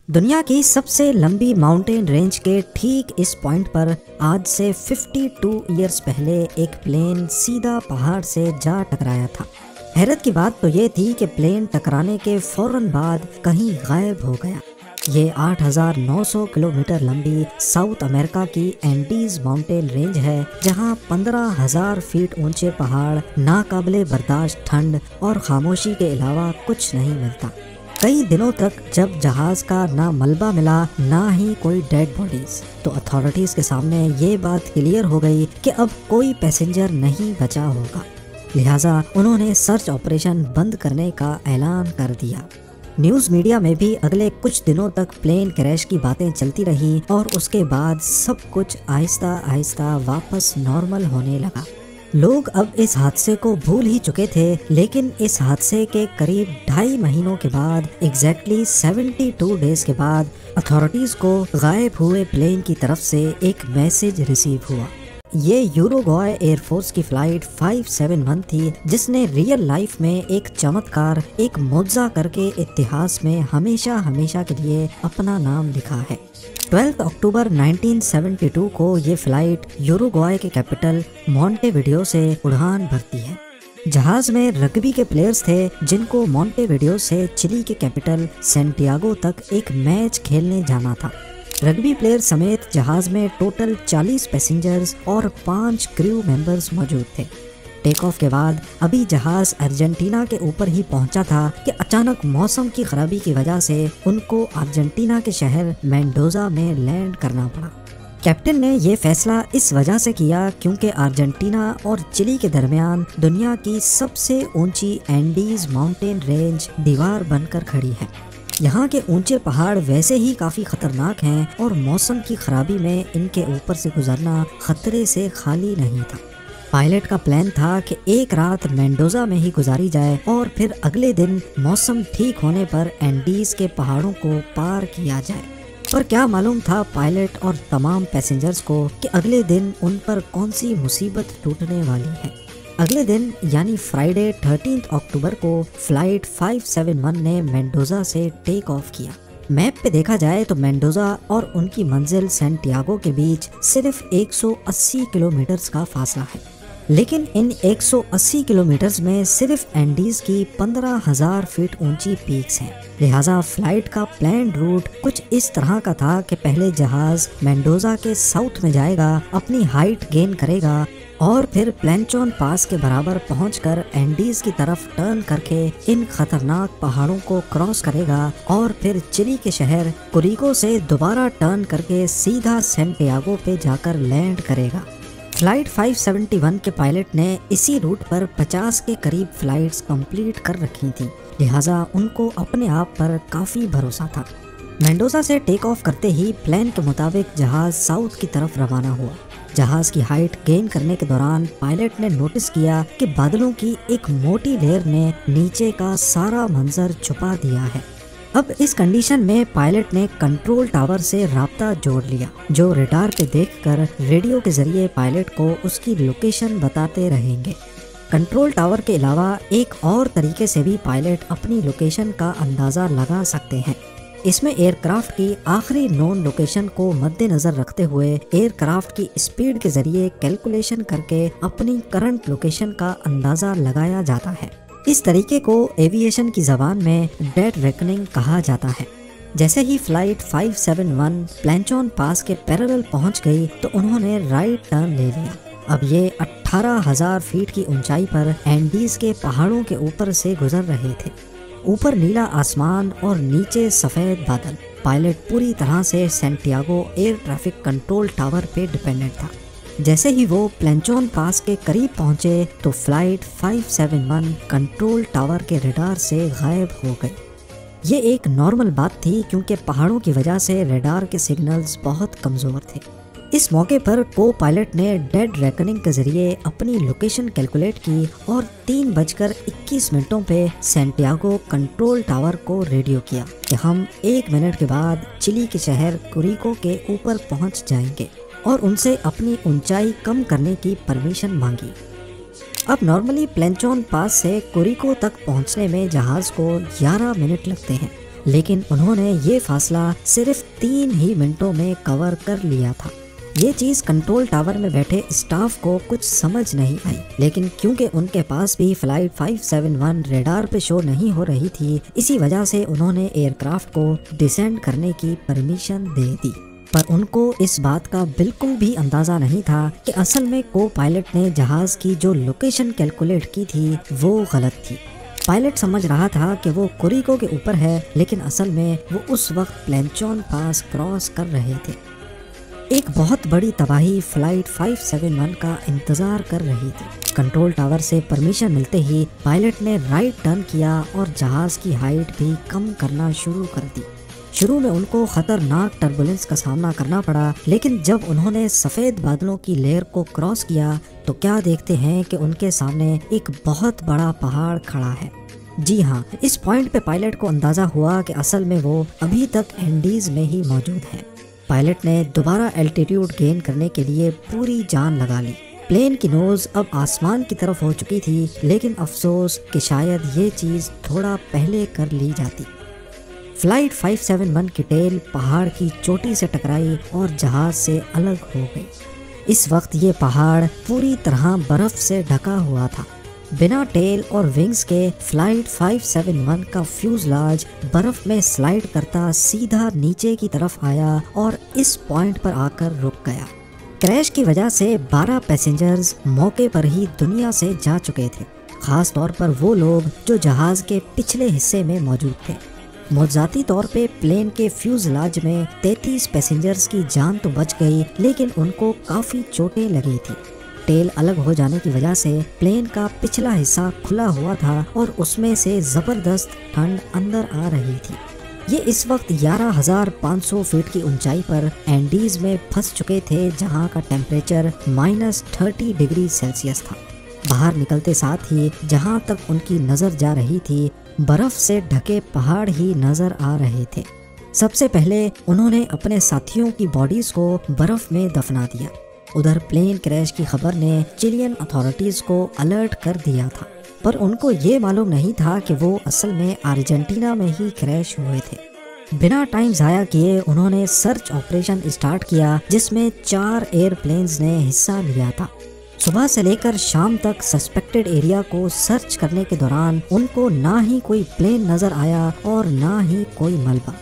دنیا کی سب سے لمبی ماؤنٹین رینج کے ٹھیک اس پوائنٹ پر آج سے 52 ایئرز پہلے ایک پلین سیدھا پہاڑ سے جا ٹکرایا تھا۔ حیرت کی بات تو یہ تھی کہ پلین ٹکرانے کے فوراً بعد کہیں غائب ہو گیا۔ یہ 8,900 کلومیٹر لمبی ساؤتھ امریکہ کی اینڈیز ماؤنٹین رینج ہے، جہاں 15,000 فیٹ اونچے پہاڑ، ناقابل برداشت ٹھنڈ اور خاموشی کے علاوہ کچھ نہیں ملتا۔ کئی دنوں تک جب جہاز کا نہ ملبہ ملا نہ ہی کوئی ڈیڈ باڈیز، تو اتھارٹیز کے سامنے یہ بات کلیئر ہو گئی کہ اب کوئی پیسنجر نہیں بچا ہوگا، لہٰذا انہوں نے سرچ آپریشن بند کرنے کا اعلان کر دیا۔ نیوز میڈیا میں بھی اگلے کچھ دنوں تک پلین کریش کی باتیں چلتی رہیں اور اس کے بعد سب کچھ آہستہ آہستہ واپس نارمل ہونے لگا۔ لوگ اب اس حادثے کو بھول ہی چکے تھے، لیکن اس حادثے کے قریب 2.5 مہینوں کے بعد ایگزیکٹلی 72 ڈیز کے بعد اتھارٹیز کو غائب ہوئے پلین کی طرف سے ایک میسج ریسیو ہوا۔ یہ یوروگوائے ایئر فورس کی فلائٹ 571 تھی، جس نے ریئل لائف میں ایک چمتکار، ایک معجزہ کر کے اتہاس میں ہمیشہ ہمیشہ کے لیے اپنا نام لکھا ہے۔ 12 اکتوبر 1972 کو یہ فلائٹ یوروگوائے کے کیپٹل مونٹے ویڈیو سے اڑان بھرتی ہے۔ جہاز میں رگبی کے پلیئرز تھے جن کو مونٹے ویڈیو سے چلی کے کیپٹل سینٹیاگو تک ایک میچ کھیلنے جانا تھا۔ رگبی پلیئر سمیت جہاز میں ٹوٹل 40 پیسنجرز اور 5 کریو ممبرز موجود تھے۔ ٹیک آف کے بعد ابھی جہاز ارجنٹینا کے اوپر ہی پہنچا تھا کہ اچانک موسم کی خرابی کی وجہ سے ان کو ارجنٹینا کے شہر مینڈوزا میں لینڈ کرنا پڑا۔ کیپٹن نے یہ فیصلہ اس وجہ سے کیا کیونکہ ارجنٹینا اور چلی کے درمیان دنیا کی سب سے اونچی اینڈیز ماؤنٹین رینج دیوار بن کر کھڑی ہے۔ یہاں کے اونچے پہاڑ ویسے ہی کافی خطرناک ہیں اور موسم کی خرابی میں ان کے اوپر سے گزرنا خطرے سے خالی نہیں تھا۔ پائلٹ کا پلان تھا کہ ایک رات مینڈوزا میں ہی گزاری جائے اور پھر اگلے دن موسم ٹھیک ہونے پر اینڈیز کے پہاڑوں کو پار کیا جائے، پر کیا معلوم تھا پائلٹ اور تمام پیسنجرز کو کہ اگلے دن ان پر کون سی مصیبت ٹوٹنے والی ہے۔ اگلے دن یعنی فرائیڈے 13 اکتوبر کو فلائٹ 571 نے مینڈوزا سے ٹیک آف کیا۔ میپ پہ دیکھا جائے تو مینڈوزا اور ان کی منزل سینٹیاگو کے بیچ صرف 180 کلومیٹرز کا فاصلہ ہے، لیکن ان 180 کلومیٹرز میں صرف اینڈیز کی 15,000 فٹ اونچی پیکس ہیں، لہٰذا فلائٹ کا پلانڈ روٹ کچھ اس طرح کا تھا کہ پہلے جہاز مینڈوزا کے ساؤتھ میں جائے گا، اپنی ہائٹ گین کرے گا اور پھر پلینچون پاس کے برابر پہنچ کر اینڈیز کی طرف ٹرن کر کے ان خطرناک پہاڑوں کو کراس کرے گا اور پھر چلی کے شہر کوریکو سے دوبارہ ٹرن کر کے سیدھا سینٹیاگو پہ جا کر لینڈ کرے گا۔ فلائٹ 571 کے پائلٹ نے اسی روٹ پر 50 کے قریب فلائٹس کمپلیٹ کر رکھی تھیں، لہٰذا ان کو اپنے آپ پر کافی بھروسہ تھا۔ مینڈوزا سے ٹیک آف کرتے ہی پلان کے مطابق جہاز ساؤتھ کی طرف روانہ ہوا۔ جہاز کی ہائٹ گین کرنے کے دوران پائلٹ نے نوٹس کیا کہ بادلوں کی ایک موٹی لیئر نے نیچے کا سارا منظر چھپا دیا ہے۔ اب اس کنڈیشن میں پائلٹ نے کنٹرول ٹاور سے رابطہ جوڑ لیا، جو ریڈار پہ دیکھ کر ریڈیو کے ذریعے پائلٹ کو اس کی لوکیشن بتاتے رہیں گے۔ کنٹرول ٹاور کے علاوہ ایک اور طریقے سے بھی پائلٹ اپنی لوکیشن کا اندازہ لگا سکتے ہیں۔ اس میں ایئر کرافٹ کی آخری نون لوکیشن کو مد نظر رکھتے ہوئے ایئر کرافٹ کی اسپیڈ کے ذریعے کیلکولیشن کر کے اپنی کرنٹ لوکیشن کا اندازہ لگایا جاتا ہے۔ اس طریقے کو ایوییشن کی زبان میں ڈیڈ ریکننگ کہا جاتا ہے۔ جیسے ہی فلائٹ 571 پلینچون پاس کے پیرلل پہنچ گئی تو انہوں نے رائٹ ٹرن لے لیا۔ اب یہ 18,000 فیٹ کی اونچائی پر اینڈیز کے پہاڑوں کے اوپر سے گزر رہے تھے۔ اوپر نیلا آسمان اور نیچے سفید بادل۔ پائلٹ پوری طرح سے Santiago air traffic control tower پہ ڈیپینڈنٹ تھا۔ جیسے ہی وہ پلینچون پاس کے قریب پہنچے تو فلائٹ 571 کنٹرول ٹاور کے ریڈار سے غائب ہو گئی۔ یہ ایک نارمل بات تھی کیونکہ پہاڑوں کی وجہ سے ریڈار کے سگنلز بہت کمزور تھے۔ اس موقع پر کو پائلٹ نے ڈیڈ ریکننگ کے ذریعے اپنی لوکیشن کیلکولیٹ کی اور 3:21 پہ سینٹیاگو کنٹرول ٹاور کو ریڈیو کیا کہ ہم 1 منٹ کے بعد چلی کے شہر کوریکو کے اوپر پہنچ جائیں گے، اور ان سے اپنی اونچائی کم کرنے کی پرمیشن مانگی۔ اب نارملی پلینچون پاس سے کوریکو تک پہنچنے میں جہاز کو 11 منٹ لگتے ہیں، لیکن انہوں نے یہ فاصلہ صرف 3 ہی منٹوں میں کور کر لیا تھا۔ یہ چیز کنٹرول ٹاور میں بیٹھے اسٹاف کو کچھ سمجھ نہیں آئی، لیکن کیونکہ ان کے پاس بھی فلائٹ 571 ریڈار پہ شو نہیں ہو رہی تھی، اسی وجہ سے انہوں نے ایئر کرافٹ کو ڈسینڈ کرنے کی پرمیشن دے دی۔ پر ان کو اس بات کا بالکل بھی اندازہ نہیں تھا کہ اصل میں کو پائلٹ نے جہاز کی جو لوکیشن کیلکولیٹ کی تھی وہ غلط تھی۔ پائلٹ سمجھ رہا تھا کہ وہ کوریکو کے اوپر ہے، لیکن اصل میں وہ اس وقت پلینچون پاس کراس کر رہے تھے۔ ایک بہت بڑی تباہی فلائٹ 571 کا انتظار کر رہی تھی۔ کنٹرول ٹاور سے پرمیشن ملتے ہی پائلٹ نے رائٹ ٹرن کیا اور جہاز کی ہائٹ بھی کم کرنا شروع کر دی۔ شروع میں ان کو خطرناک ٹربولنس کا سامنا کرنا پڑا، لیکن جب انہوں نے سفید بادلوں کی لیئر کو کراس کیا تو کیا دیکھتے ہیں کہ ان کے سامنے ایک بہت بڑا پہاڑ کھڑا ہے۔ جی ہاں، اس پوائنٹ پہ پائلٹ کو اندازہ ہوا کہ اصل میں وہ ابھی تک اینڈیز میں ہی موجود ہے۔ پائلٹ نے دوبارہ الٹیٹیوڈ گین کرنے کے لیے پوری جان لگا لی۔ پلین کی نوز اب آسمان کی طرف ہو چکی تھی، لیکن افسوس کہ شاید یہ چیز تھوڑا پہلے کر لی جاتی۔ فلائٹ 571 کی ٹیل پہاڑ کی چوٹی سے ٹکرائی اور جہاز سے الگ ہو گئی۔ اس وقت یہ پہاڑ پوری طرح برف سے ڈھکا ہوا تھا۔ بنا ٹیل اور ونگز کے فلائٹ 571 کا فیوزلاج برف میں سلائڈ کرتا سیدھا نیچے کی طرف آیا اور اس پوائنٹ پر آ کر رک گیا۔ کریش کی وجہ سے 12 پیسنجرز موقع پر ہی دنیا سے جا چکے تھے، خاص طور پر وہ لوگ جو جہاز کے پچھلے حصے میں موجود تھے۔ معجزاتی طور پہ پلین کے فیوزلاج میں 33 پیسنجرز کی جان تو بچ گئی، لیکن ان کو کافی چوٹیں لگی تھی۔ ٹیل الگ ہو جانے کی وجہ سے پلین کا پچھلا حصہ کھلا ہوا تھا اور اس میں سے زبردست ٹھنڈ اندر آ رہی تھی۔ یہ اس وقت 11,500 فٹ کی اونچائی پر اینڈیز میں پھنس چکے تھے، جہاں کا ٹیمپریچر -30 ڈگری سیلسیس تھا۔ باہر نکلتے ساتھ ہی جہاں تک ان کی نظر جا رہی تھی برف سے ڈھکے پہاڑ ہی نظر آ رہے تھے۔ سب سے پہلے انہوں نے اپنے ساتھیوں کی باڈیز کو برف میں دفنا دیا۔ ادھر پلین کریش کی خبر نے چیلین اتھارٹیز کو الرٹ کر دیا تھا، پر ان کو یہ معلوم نہیں تھا کہ وہ اصل میں ارجنٹینا میں ہی کریش ہوئے تھے۔ بنا ٹائم ضائع کیے انہوں نے سرچ آپریشن اسٹارٹ کیا، جس میں 4 ایئر پلینز نے حصہ لیا تھا۔ صبح سے لے کر شام تک سسپیکٹڈ ایریا کو سرچ کرنے کے دوران ان کو نہ ہی کوئی پلین نظر آیا اور نہ ہی کوئی ملبہ۔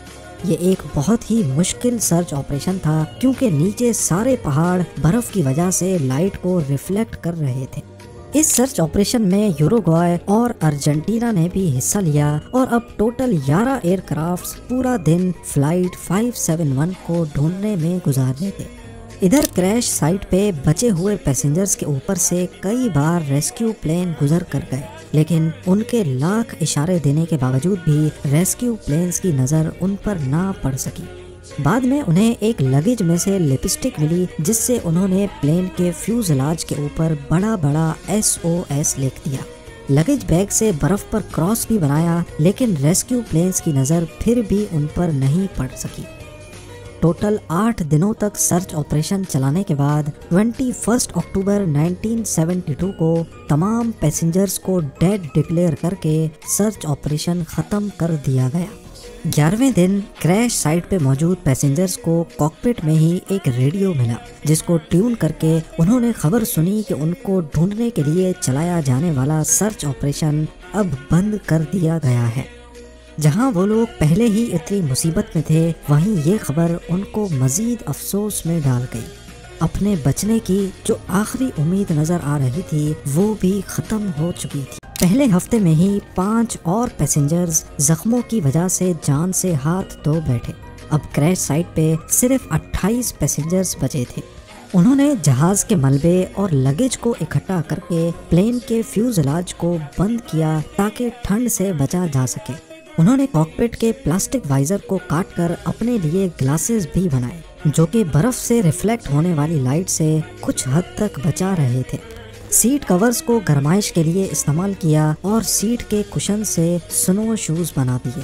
یہ ایک بہت ہی مشکل سرچ آپریشن تھا، کیونکہ نیچے سارے پہاڑ برف کی وجہ سے لائٹ کو ریفلیکٹ کر رہے تھے۔ اس سرچ آپریشن میں یوروگوائے اور ارجنٹینا نے بھی حصہ لیا اور اب ٹوٹل 11 ایئر کرافٹس پورا دن فلائٹ 571 کو ڈھونڈنے میں گزار دیتے۔ ادھر کریش سائٹ پہ بچے ہوئے پیسنجرز کے اوپر سے کئی بار ریسکیو پلین گزر کر گئے، لیکن ان کے لاکھ اشارے دینے کے باوجود بھی ریسکیو پلینز کی نظر ان پر نہ پڑ سکی۔ بعد میں انہیں ایک لگیج میں سے لپسٹک ملی، جس سے انہوں نے پلین کے فیوزلاج کے اوپر بڑا بڑا SOS لکھ دیا۔ لگیج بیگ سے برف پر کراس بھی بنایا، لیکن ریسکیو پلینز کی نظر پھر بھی ان پر نہیں پڑ سکی۔ ٹوٹل 8 دنوں تک سرچ آپریشن چلانے کے بعد 21 اکتوبر 1972 کو تمام پیسنجرز کو ڈیڈ ڈکلیئر کر کے سرچ آپریشن ختم کر دیا گیا۔ 11ویں دن کریش سائٹ پہ موجود پیسنجرز کو کاکپٹ میں ہی ایک ریڈیو ملا، جس کو ٹیون کر کے انہوں نے خبر سنی کہ ان کو ڈھونڈنے کے لیے چلایا جانے والا سرچ آپریشن اب بند کر دیا گیا ہے۔ جہاں وہ لوگ پہلے ہی اتنی مصیبت میں تھے، وہیں یہ خبر ان کو مزید افسوس میں ڈال گئی۔ اپنے بچنے کی جو آخری امید نظر آ رہی تھی وہ بھی ختم ہو چکی تھی۔ پہلے ہفتے میں ہی 5 اور پیسنجرز زخموں کی وجہ سے جان سے ہاتھ دھو بیٹھے۔ اب کریش سائٹ پہ صرف 28 پیسنجرز بچے تھے۔ انہوں نے جہاز کے ملبے اور لگیج کو اکٹھا کر کے پلین کے فیوزلاج کو بند کیا تاکہ ٹھنڈ سے بچا جا سکے۔ انہوں نے کاکپٹ کے پلاسٹک وائزر کو کاٹ کر اپنے لیے گلاسز بھی بنائے، جو کہ برف سے ریفلیکٹ ہونے والی لائٹ سے کچھ حد تک بچا رہے تھے۔ سیٹ کورز کو گرمائش کے لیے استعمال کیا اور سیٹ کے کشن سے سنو شوز بنا دیے۔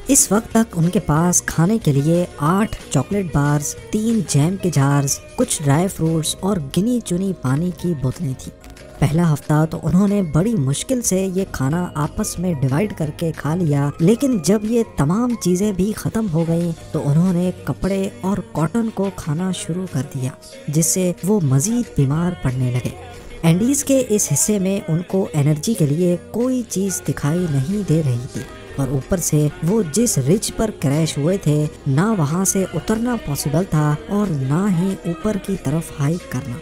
اس وقت تک ان کے پاس کھانے کے لیے 8 چاکلیٹ بارز، 3 جیم کے جارز، کچھ ڈرائی فروٹس اور گنی چنی پانی کی بوتلیں تھیں۔ پہلا ہفتہ تو انہوں نے بڑی مشکل سے یہ کھانا آپس میں ڈیوائیڈ کر کے کھا لیا، لیکن جب یہ تمام چیزیں بھی ختم ہو گئیں تو انہوں نے کپڑے اور کاٹن کو کھانا شروع کر دیا، جس سے وہ مزید بیمار پڑنے لگے۔ اینڈیز کے اس حصے میں ان کو انرجی کے لیے کوئی چیز دکھائی نہیں دے رہی تھی، اور اوپر سے وہ جس رچ پر کریش ہوئے تھے نہ وہاں سے اترنا پاسبل تھا اور نہ ہی اوپر کی طرف ہائیک کرنا۔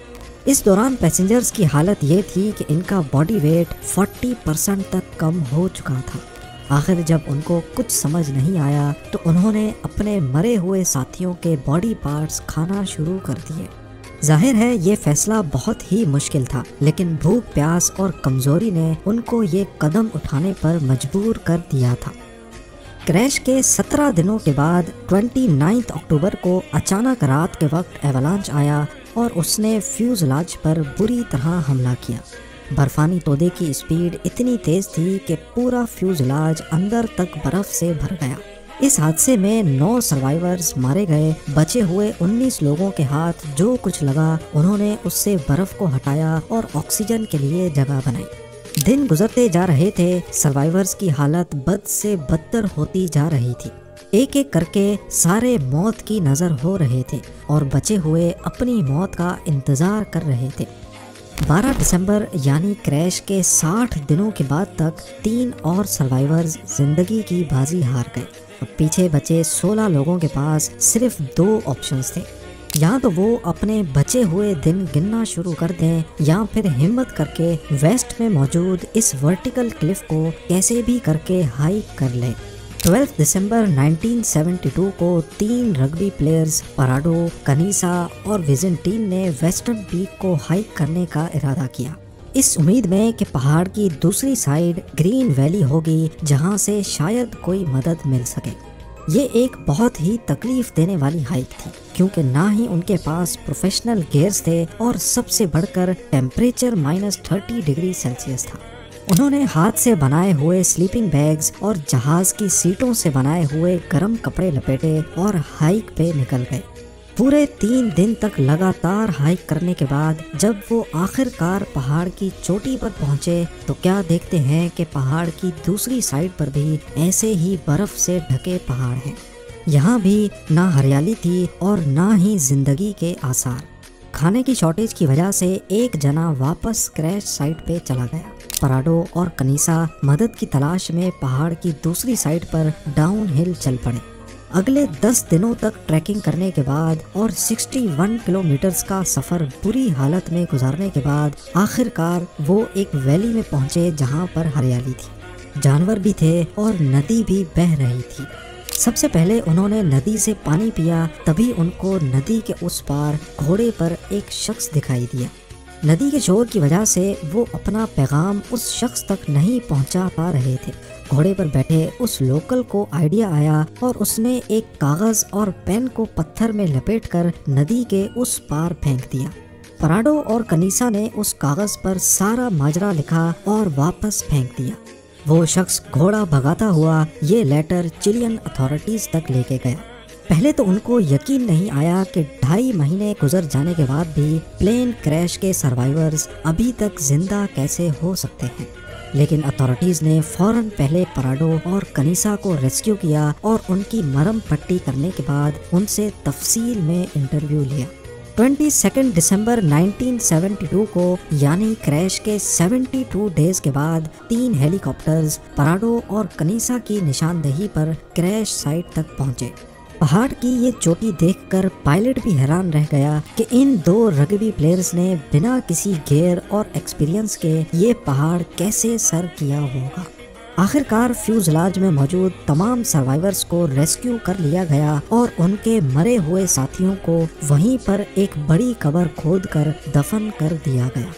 اس دوران پیسنجرز کی حالت یہ تھی کہ ان کا باڈی ویٹ 40% تک کم ہو چکا تھا۔ آخر جب ان کو کچھ سمجھ نہیں آیا تو انہوں نے اپنے مرے ہوئے ساتھیوں کے باڈی پارٹس کھانا شروع کر دیے۔ ظاہر ہے یہ فیصلہ بہت ہی مشکل تھا، لیکن بھوک پیاس اور کمزوری نے ان کو یہ قدم اٹھانے پر مجبور کر دیا تھا۔ کریش کے 17 دنوں کے بعد 29 اکتوبر کو اچانک رات کے وقت ایولانچ آیا اور اس نے فیوزلاج پر بری طرح حملہ کیا۔ برفانی تودے کی اسپیڈ اتنی تیز تھی کہ پورا فیوزلاج اندر تک برف سے بھر گیا۔ اس حادثے میں 9 سروائیورز مارے گئے۔ بچے ہوئے 19 لوگوں کے ہاتھ جو کچھ لگا انہوں نے اس سے برف کو ہٹایا اور آکسیجن کے لیے جگہ بنائی۔ دن گزرتے جا رہے تھے، سروائیورز کی حالت بد سے بدتر ہوتی جا رہی تھی۔ ایک ایک کر کے سارے موت کی نظر ہو رہے تھے اور بچے ہوئے اپنی موت کا انتظار کر رہے تھے۔ 12 دسمبر یعنی کریش کے 60 دنوں کے بعد تک 3 اور سروائیورز زندگی کی بازی ہار گئے۔ پیچھے بچے 16 لوگوں کے پاس صرف 2 آپشنز تھے، یا تو وہ اپنے بچے ہوئے دن گننا شروع کر دیں یا پھر ہمت کر کے ویسٹ میں موجود اس ورٹیکل کلف کو کیسے بھی کر کے ہائیک کر لیں۔ 12 دسمبر 1972 کو 3 رگبی پلیئرز پراڈو، کنیسا اور ویزنٹین نے ویسٹرن پیک کو ہائیک کرنے کا ارادہ کیا، اس امید میں کہ پہاڑ کی دوسری سائیڈ گرین ویلی ہوگی جہاں سے شاید کوئی مدد مل سکے۔ یہ ایک بہت ہی تکلیف دینے والی ہائیک تھی، کیونکہ نہ ہی ان کے پاس پروفیشنل گیئرز تھے اور سب سے بڑھ کر ٹیمپریچر -30 ڈگری سیلسیس تھا۔ انہوں نے ہاتھ سے بنائے ہوئے سلیپنگ بیگز اور جہاز کی سیٹوں سے بنائے ہوئے گرم کپڑے لپیٹے اور ہائیک پہ نکل گئے۔ پورے 3 دن تک لگاتار ہائیک کرنے کے بعد جب وہ آخر کار پہاڑ کی چوٹی پر پہنچے تو کیا دیکھتے ہیں کہ پہاڑ کی دوسری سائڈ پر بھی ایسے ہی برف سے ڈھکے پہاڑ ہیں۔ یہاں بھی نہ ہریالی تھی اور نہ ہی زندگی کے آثار۔ کھانے کی شارٹیج کی وجہ سے ایک جنا واپس کریش سائٹ پہ چلا گیا۔ پراڈو اور کنیسا مدد کی تلاش میں پہاڑ کی دوسری سائڈ پر ڈاؤن ہل چل پڑے۔ اگلے 10 دنوں تک ٹریکنگ کرنے کے بعد اور 61 کلومیٹرز کا سفر بری حالت میں گزارنے کے بعد آخر کار وہ ایک ویلی میں پہنچے جہاں پر ہریالی تھی، جانور بھی تھے اور ندی بھی بہہ رہی تھی۔ سب سے پہلے انہوں نے ندی سے پانی پیا، تبھی ان کو ندی کے اس پار گھوڑے پر ایک شخص دکھائی دیا۔ ندی کے شور کی وجہ سے وہ اپنا پیغام اس شخص تک نہیں پہنچا پا رہے تھے۔ گھوڑے پر بیٹھے اس لوکل کو آئیڈیا آیا اور اس نے ایک کاغذ اور پین کو پتھر میں لپیٹ کر ندی کے اس پار پھینک دیا۔ پراڈو اور کنیسا نے اس کاغذ پر سارا ماجرا لکھا اور واپس پھینک دیا۔ وہ شخص گھوڑا بھگاتا ہوا یہ لیٹر چلین اتھارٹیز تک لے کے گیا۔ پہلے تو ان کو یقین نہیں آیا کہ 2.5 مہینے گزر جانے کے بعد بھی پلین کریش کے سروائیورز ابھی تک زندہ کیسے ہو سکتے ہیں، لیکن اتھارٹیز نے فوراً پہلے پراڈو اور کنیسا کو ریسکیو کیا اور ان کی مرہم پٹی کرنے کے بعد ان سے تفصیل میں انٹرویو لیا۔ 22 دسمبر 1972 کو یعنی کریش کے 72 ڈیز کے بعد 3 ہیلی کاپٹرز پراڈو اور کنیسا کی نشاندہی پر کریش سائٹ تک پہنچے۔ پہاڑ کی یہ چوٹی دیکھ کر پائلٹ بھی حیران رہ گیا کہ ان 2 رگبی پلیئرز نے بنا کسی گیئر اور ایکسپیرینس کے یہ پہاڑ کیسے سر کیا ہوگا۔ آخر کار فیوزلاج میں موجود تمام سروائیورز کو ریسکیو کر لیا گیا اور ان کے مرے ہوئے ساتھیوں کو وہیں پر ایک بڑی قبر کھود کر دفن کر دیا گیا۔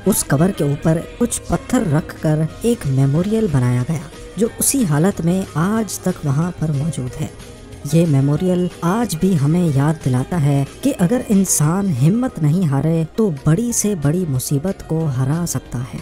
اس قبر کے اوپر کچھ پتھر رکھ کر ایک میموریل بنایا گیا جو اسی حالت میں آج تک وہاں پر موجود ہے۔ یہ میموریل آج بھی ہمیں یاد دلاتا ہے کہ اگر انسان ہمت نہیں ہارے تو بڑی سے بڑی مصیبت کو ہرا سکتا ہے۔